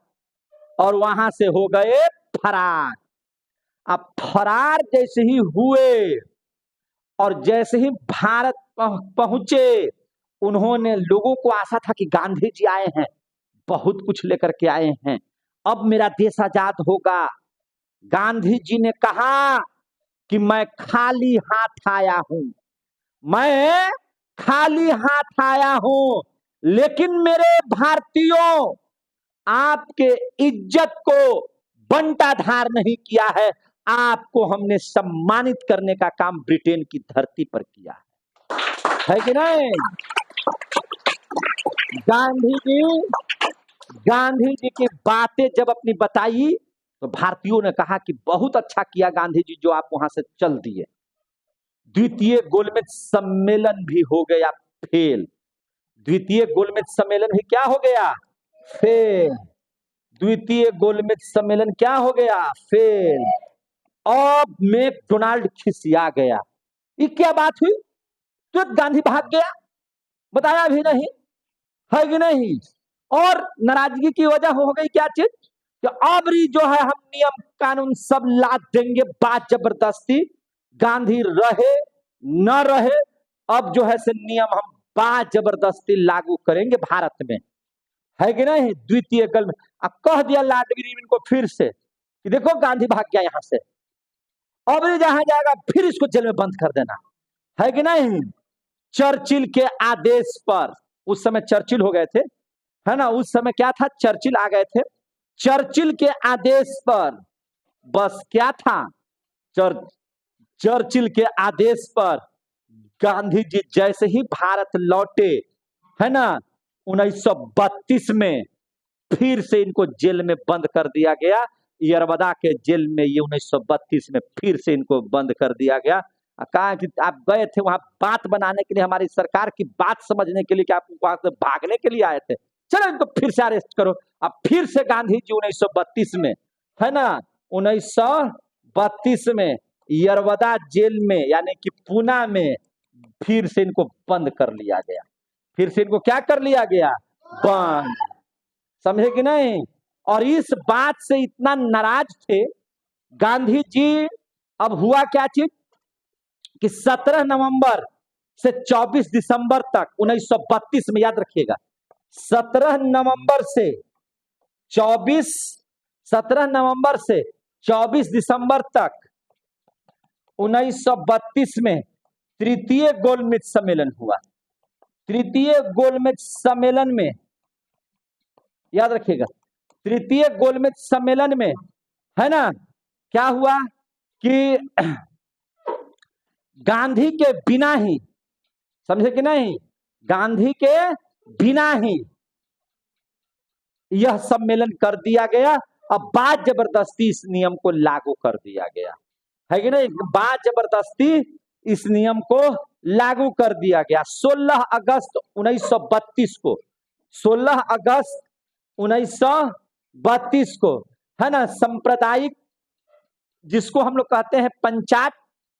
और वहां से हो गए फरार। अब फरार जैसे ही हुए और जैसे ही भारत पहुंचे, उन्होंने, लोगों को आशा था कि गांधी जी आए हैं, बहुत कुछ लेकर के आए हैं, अब मेरा देश आजाद होगा। गांधी जी ने कहा कि मैं खाली हाथ आया हूं, मैं खाली हाथ आया हूं, लेकिन मेरे भारतीयों, आपके इज्जत को बंटाधार नहीं किया है, आपको हमने सम्मानित करने का काम ब्रिटेन की धरती पर किया है कि नहीं? गांधी जी की बातें जब अपनी बताई तो भारतीयों ने कहा कि बहुत अच्छा किया गांधी जी जो आप वहां से चल दिए। द्वितीय गोलमेज सम्मेलन भी हो गया फेल। द्वितीय गोलमेज सम्मेलन भी क्या हो गया? फेल। द्वितीय गोलमेज सम्मेलन क्या हो गया? फेल। अब मैकडोनाल्ड खिसिया गया। ये क्या बात हुई? तो गांधी भाग गया, बताया भी नहीं, है कि नहीं? और नाराजगी की वजह हो गई क्या चीज कि अब जो है हम नियम कानून सब लाद देंगे बात जबरदस्ती, गांधी रहे न रहे, अब जो है से नियम हम बात जबरदस्ती लागू करेंगे भारत में, है कि नहीं? द्वितीय कल में अब कह दिया लॉर्ड इरविन को फिर से कि देखो गांधी भाग गया यहां से, अब जहां जाएगा फिर इसको जेल में बंद कर देना, है कि नहीं? चर्चिल के आदेश पर, उस समय चर्चिल हो गए थे, है ना? उस समय क्या था? चर्चिल आ गए थे। चर्चिल के आदेश पर, बस क्या था? चर्चिल के आदेश पर गांधी जी जैसे ही भारत लौटे, है ना, 1932 में फिर से इनको जेल में बंद कर दिया गया। यरवदा के जेल में ये 1932 में फिर से इनको बंद कर दिया गया। कहा कि आप गए थे वहां बात बनाने के लिए, हमारी सरकार की बात समझने के लिए, कि आप वहां से भागने के लिए आए थे, चलो इनको फिर से अरेस्ट करो। अब फिर से गांधी जी 1932 में, है ना, 1932 में यरवदा जेल में यानी कि पूना में फिर से इनको बंद कर लिया गया। फिर से इनको क्या कर लिया गया? बंद। समझे कि नहीं? और इस बात से इतना नाराज थे गांधी जी। अब हुआ क्या चीज कि 17 नवंबर से 24 दिसंबर तक 1932 में, याद रखिएगा, 17 नवंबर से 24 17 नवंबर से 24 दिसंबर तक 1932 में तृतीय गोलमेज सम्मेलन हुआ। तृतीय गोलमेज सम्मेलन में, याद रखिएगा, तृतीय गोलमेज सम्मेलन में, है ना, क्या हुआ कि गांधी के बिना ही, समझे कि नहीं, गांधी के बिना ही यह सम्मेलन कर दिया गया। अब बात जबरदस्ती इस नियम को लागू कर दिया गया, है कि नहीं? बात जबरदस्ती इस नियम को लागू कर दिया गया। 16 अगस्त 1932 को, 16 अगस्त 1932 को, है ना, सांप्रदायिक, जिसको हम लोग कहते हैं पंचायत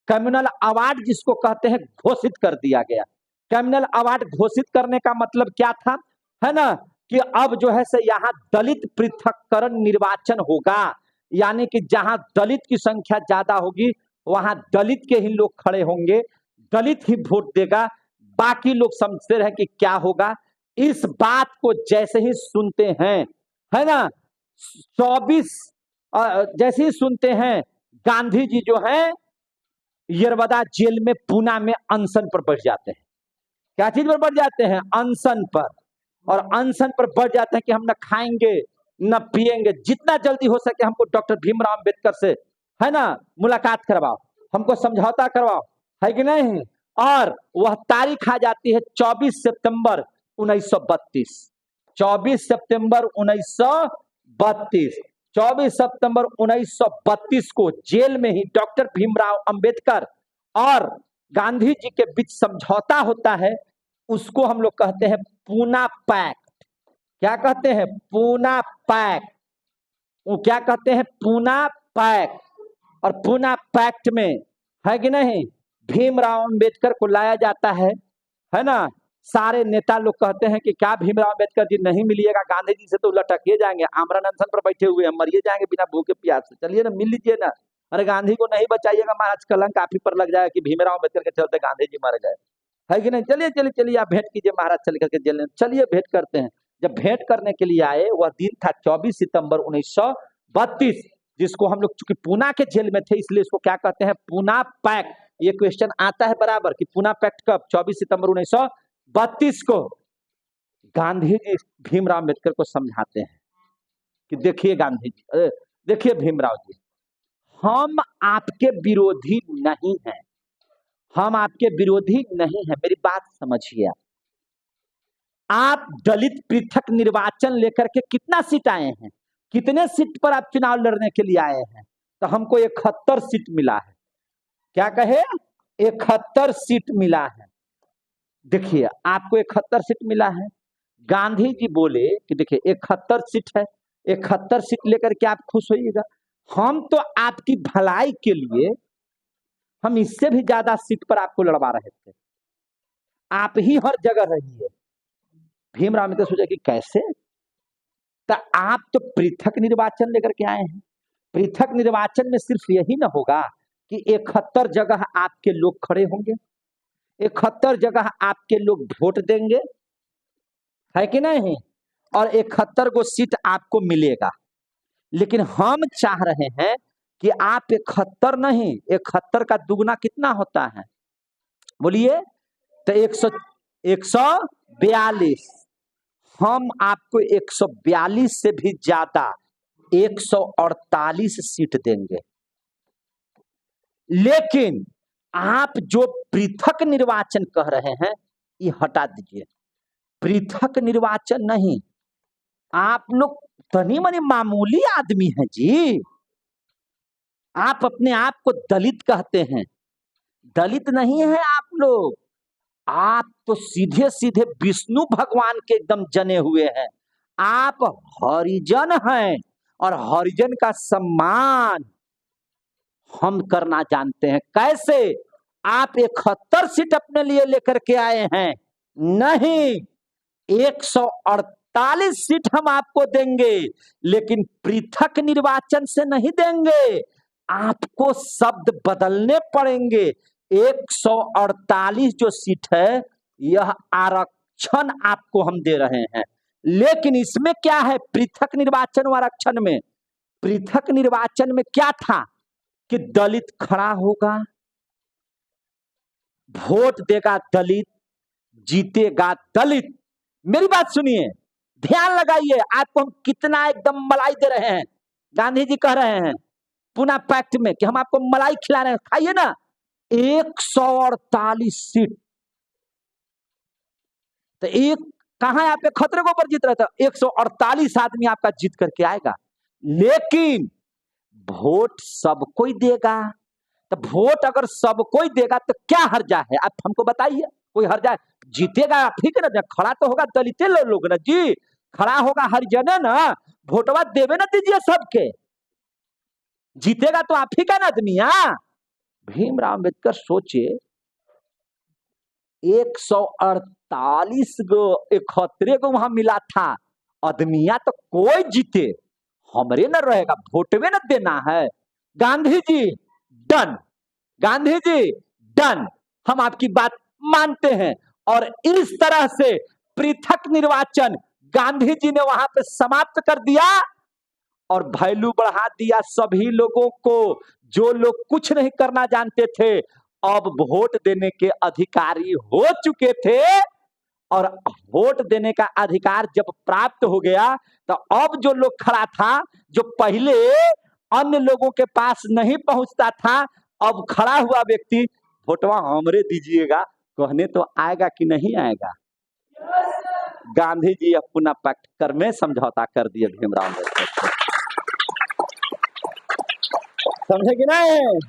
कम्युनल अवार्ड जिसको कहते हैं, घोषित कर दिया गया। कम्युनल अवार्ड घोषित करने का मतलब क्या था, है ना, कि अब जो है से यहाँ दलित पृथक्करण निर्वाचन होगा, यानी कि जहां दलित की संख्या ज्यादा होगी वहां दलित के ही लोग खड़े होंगे, दलित ही वोट देगा, बाकी लोग समझते रहे कि क्या होगा। इस बात को जैसे ही सुनते हैं, है ना, 24 जैसे ही सुनते हैं, गांधी जी जो है यरवदा जेल में पूना में अनशन पर बैठ जाते हैं। क्या चीज पर बैठ जाते हैं? अनशन पर। और अनशन पर बैठ जाते हैं कि हम न खाएंगे न पिएंगे, जितना जल्दी हो सके हमको डॉक्टर भीमराव अंबेडकर से, है ना, मुलाकात करवाओ, हमको समझौता करवाओ, है कि नहीं? और वह तारीख आ जाती है 24 सितंबर 1932। 24 सितंबर 1932, 24 सितंबर 1932 को जेल में ही डॉक्टर भीमराव अंबेडकर और गांधी जी के बीच समझौता होता है। उसको हम लोग कहते हैं पूना पैक्ट। क्या कहते हैं? पूना पैक्ट। वो क्या कहते हैं? पूना पैक्ट। और पूना पैक्ट में, है कि नहीं, भीमराव अंबेडकर को लाया जाता है ना। सारे नेता लोग कहते हैं कि क्या भीमराव अंबेडकर जी नहीं मिलिएगा, गांधी जी से तो लटकिए जाएंगे, आमरण अनशन पर बैठे हुए हैं, मरिए जाएंगे बिना भूखे प्यास से, चलिए ना मिल लीजिए ना। अरे गांधी को नहीं बचाइएगा, महाराज कलंक आप ही पर लग जाएगा कि भीमराव अंबेडकर के चलते गांधी जी मर गए, है कि नहीं? चलिए चलिए चलिए, आप भेंट कीजिए महाराज, चल करके जेल में, चलिए भेंट करते हैं। जब भेंट करने के लिए आए, वह दिन था 24 सितंबर 1932, जिसको हम लोग चूंकि पूना के जेल में थे इसलिए इसको क्या कहते हैं? पूना पैक्ट। ये क्वेश्चन आता है बराबर कि पूना पैक्ट कब? 24 सितंबर 1932 को। गांधी जी भीमराव अंबेडकर को समझाते हैं कि देखिए गांधी जी, देखिए भीमराव जी, हम आपके विरोधी नहीं हैं, हम आपके विरोधी नहीं हैं, मेरी बात समझिए। आप दलित पृथक निर्वाचन लेकर के कितना सीट आए हैं, कितने सीट पर आप चुनाव लड़ने के लिए आए हैं? तो हमको 71 सीट मिला है। क्या कहे? 71 सीट मिला है। देखिए, आपको 71 सीट मिला है। गांधी जी बोले कि देखिए 71 सीट है, 71 सीट लेकर के आप खुश होइएगा। हम तो आपकी भलाई के लिए हम इससे भी ज्यादा सीट पर आपको लड़वा रहे थे, आप ही हर जगह रहिए। भीमराव अम्बेडकर सोचा कि कैसे, तो आप तो पृथक निर्वाचन लेकर के आए हैं। पृथक निर्वाचन में सिर्फ यही ना होगा कि 71 जगह आपके लोग खड़े होंगे, 71 जगह आपके लोग वोट देंगे, है कि नहीं, और 71 को सीट आपको मिलेगा। लेकिन हम चाह रहे हैं कि आप 71 नहीं, 71 का दुगना कितना होता है बोलिए? तो 142। हम आपको 142 से भी ज्यादा 148 सीट देंगे। लेकिन आप जो पृथक निर्वाचन कह रहे हैं ये हटा दीजिए। पृथक निर्वाचन नहीं, आप लोग तनी मनी मामूली आदमी हैं जी। आप अपने आप को दलित कहते हैं, दलित नहीं है आप लोग। आप तो सीधे सीधे विष्णु भगवान के एकदम जने हुए हैं। आप हरिजन हैं और हरिजन का सम्मान हम करना जानते हैं। कैसे? आप 71 सीट अपने लिए लेकर के आए हैं, नहीं, 148 सीट हम आपको देंगे, लेकिन पृथक निर्वाचन से नहीं देंगे। आपको शब्द बदलने पड़ेंगे। 148 जो सीट है यह आरक्षण आपको हम दे रहे हैं। लेकिन इसमें क्या है, पृथक निर्वाचन और आरक्षण में? पृथक निर्वाचन में क्या था कि दलित खड़ा होगा, वोट देगा दलित, जीतेगा दलित। मेरी बात सुनिए, ध्यान लगाइए, आपको हम कितना एकदम मलाई दे रहे हैं। गांधी जी कह रहे हैं पुना पैक्ट में कि हम आपको मलाई खिला रहे हैं, खाइए ना। 148 सीट, तो एक कहां है आपके खतरे के ऊपर जीत रहा था? 148 आदमी आपका जीत करके आएगा। लेकिन वोट सब कोई देगा। तो वोट अगर सब कोई देगा तो क्या हर्जा है, आप हमको बताइए। कोई हर्जा है? जीतेगा आप ही के ना, खड़ा तो होगा दलित लोग ना जी, खड़ा होगा हरिजन ना, वोटवा देवे ना दीजिए सबके, जीतेगा तो आप ही का ना आदमी। भीमराव अम्बेडकर सोचे 148 गो 71 को वहां मिला था आदमिया, तो कोई जीते हमरे न रहेगा, वोटवे न देना है। गांधी जी डन, गांधी जी डन, हम आपकी बात मानते हैं। और इस तरह से पृथक निर्वाचन गांधी जी ने वहां पे समाप्त कर दिया और वैल्यू बढ़ा दिया सभी लोगों को। जो लोग कुछ नहीं करना जानते थे अब वोट देने के अधिकारी हो चुके थे, और वोट देने का अधिकार जब प्राप्त हो गया तो अब जो लोग खड़ा था, जो पहले अन्य लोगों के पास नहीं पहुंचता था, अब खड़ा हुआ व्यक्ति वोटवा हमरे दीजिएगा कहने तो आएगा कि नहीं आएगा? गांधी जी अपना पैक्ट कर में समझौता कर दिए भीमराव अम्बेडकर, समझे कि नहीं?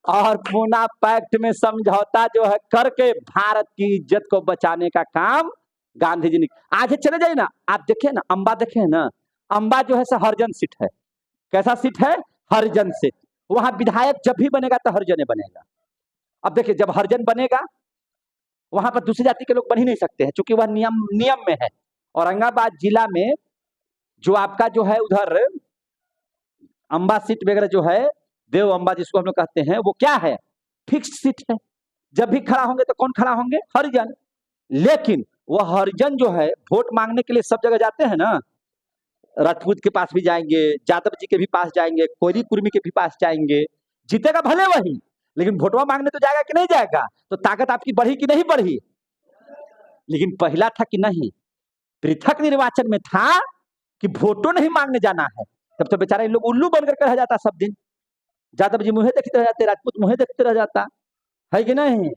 और पूना पैक्ट में समझौता जो है करके भारत की इज्जत को बचाने का काम गांधी जी ने। आगे चले जाइए ना, आप देखें ना, अंबा देखें ना, अंबा जो है हरिजन सीट है। कैसा सीट है? हरिजन सीट। वहां विधायक जब भी बनेगा तो हरिजन बनेगा। अब देखिए, जब हरिजन बनेगा वहां पर दूसरी जाति के लोग बन ही नहीं सकते हैं, क्योंकि वह नियम में है। औरंगाबाद जिला में जो आपका जो है उधर अंबा सीट वगैरह जो है, देव अंबा जिसको हम लोग कहते हैं, वो क्या है? फिक्स सीट है। जब भी खड़ा होंगे तो कौन खड़ा होंगे? हरिजन। लेकिन वह हरिजन जो है वोट मांगने के लिए सब जगह जाते हैं ना, राजपूत के पास भी जाएंगे, यादव जी के भी पास जाएंगे, कोयरी कुर्मी के भी पास जाएंगे, जीतेगा भले वही, लेकिन वोटवा मांगने तो जाएगा कि नहीं जाएगा? तो ताकत आपकी बढ़ी कि नहीं बढ़ी? लेकिन पहला था कि नहीं, पृथक निर्वाचन में था कि वोटो नहीं मांगने जाना है, तब तो बेचारा लोग उल्लू बनकर रह जाता सब दिन। यादव जी मुँहे देखते रह जाते, राजपूत मुँहे देखते रह जाता है कि नहीं,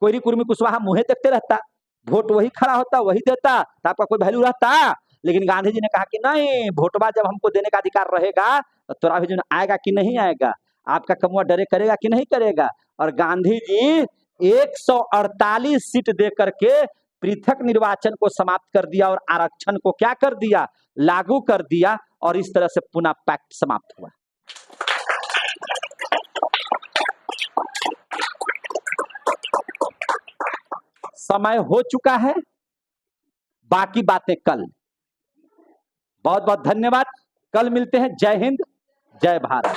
कोयरी कुर्मी कुशवाहा मुँहे देखते रहता, वोट वही खड़ा होता वही देता, तो आपका कोई वैल्यू रहता। लेकिन गांधी जी ने कहा कि नहीं, वोटवा जब हमको देने का अधिकार रहेगा तो तोरा भी जो आएगा कि नहीं आएगा, आपका कमुआ डरे करेगा कि नहीं करेगा। और गांधी जी 148 सीट दे करके पृथक निर्वाचन को समाप्त कर दिया और आरक्षण को क्या कर दिया, लागू कर दिया, और इस तरह से पुनः पैक्ट समाप्त हुआ। समय हो चुका है, बाकी बातें कल। बहुत बहुत धन्यवाद, कल मिलते हैं। जय हिंद, जय भारत।